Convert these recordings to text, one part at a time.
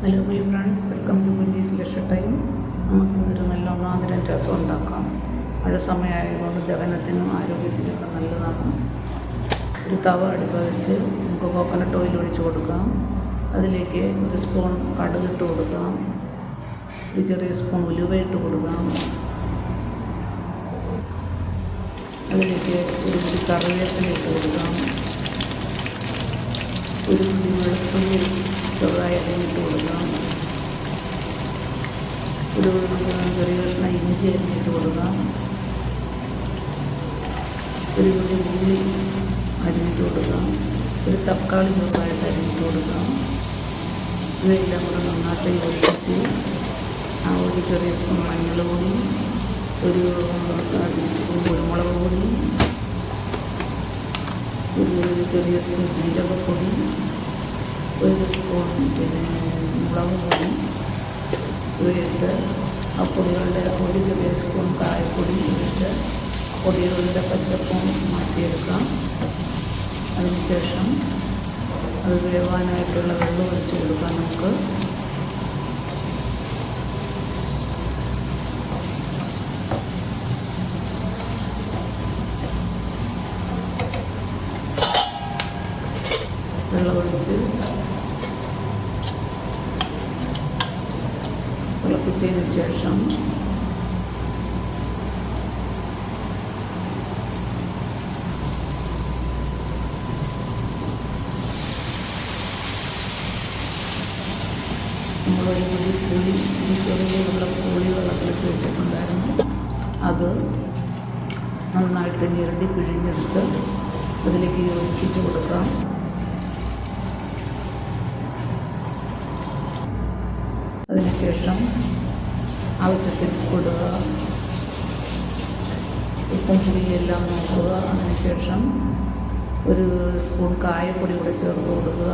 Hello my friends, welcome to കുഞ്ഞീസ് ലക്ഷ time. നമുക്കിന്നൊരു നല്ല ഒന്നാന്തരം രസം ഉണ്ടാക്കാം. മഴ സമയമായതുകൊണ്ട് ദഹനത്തിനും ആരോഗ്യത്തിനൊക്കെ നല്ലതാണ്. ഒരു തവ അടുപ്പ് വെച്ച് നമുക്ക് കോക്കനട്ട് ഓയിൽ ഒഴിച്ച് കൊടുക്കാം. അതിലേക്ക് ഒരു സ്പൂൺ കടുകിട്ട് കൊടുക്കാം. ഒരു ചെറിയ സ്പൂൺ ഉലുവ ഇട്ട് കൊടുക്കാം. അതിലേക്ക് ഒരു പിടി കറിവേപ്പില ഇട്ട് കൊടുക്കാം. ഒരു പിടി വെളുത്തുള്ളി ചെറുതായി അരിഞ്ഞിട്ട് കൊടുക്കാം. ഒരു ചെറിയ കഷ്ണം ഇഞ്ചി അരിഞ്ഞിട്ട് കൊടുക്കാം. ഒരു പിടി ഉള്ളി അരിഞ്ഞിട്ട് കൊടുക്കാം. ഒരു തക്കാളി ചെറുതായിട്ട് അരിഞ്ഞിട്ട് കൊടുക്കാം. ഇവയെല്ലാം കൂടെ നന്നായിട്ട് യോജിപ്പിച്ച് ഒരു ചെറിയ സ്പൂൺ മഞ്ഞൾ പൊടി, ഒരു സ്പൂൺ കുരുമുളക് പൊടി, ഒരു ചെറിയ സ്പൂൺ ജീരകപ്പൊടി, ഒരു സ്പൂൺ മുളക് പൊടി ഇവയിട്ട് ആ പൊടികളുടെ ഒരു ചെറിയ സ്പൂൺ കായപ്പൊടി ഇട്ട് പൊടികളുടെ പച്ചപ്പം മാറ്റിയെടുക്കാം. അതിനുശേഷം അത് വേവാനായിട്ടുള്ള വെള്ളം ഒഴിച്ച് കൊടുക്കാം. നമുക്ക് വെള്ളമൊഴിച്ച് തിളപ്പിച്ചതിന് ശേഷം നമ്മളൊരു പുളി ചെറിയുള്ള പുളി വെള്ളത്തിലിട്ട് വെച്ചിട്ടുണ്ടായിരുന്നു. അത് നന്നായിട്ട് ഞെരടി പിഴിഞ്ഞെടുത്ത് അതിലേക്ക് യോജിപ്പിച്ച് കൊടുക്കാം. അതിനുശേഷം ആവശ്യത്തിന് കൊടുക്കുക, ഉപ്പും പുളിയെല്ലാം നോക്കുക. അതിനുശേഷം ഒരു സ്പൂൺ കായപ്പൊടി കൂടെ ചേർത്ത് കൊടുക്കുക.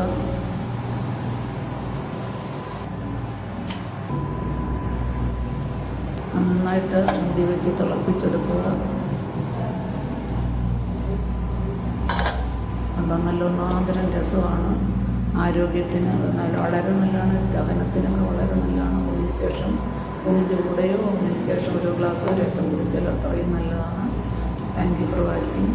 നന്നായിട്ട് മൂടി വെച്ച് തിളപ്പിച്ചെടുക്കുക. നല്ല ഒന്നാന്തരം രസമാണ്. ആരോഗ്യത്തിന് വളരെ നല്ലതാണ്. ദഹനത്തിനൊക്കെ വളരെ നല്ലതാണ്. അതിനുശേഷം ഊണിൻ്റെ കൂടെയോ അതിനുശേഷം ഒരു ഗ്ലാസ് രസം കുടിച്ചാൽ അത്രയും നല്ലതാണ്. Thank you for watching.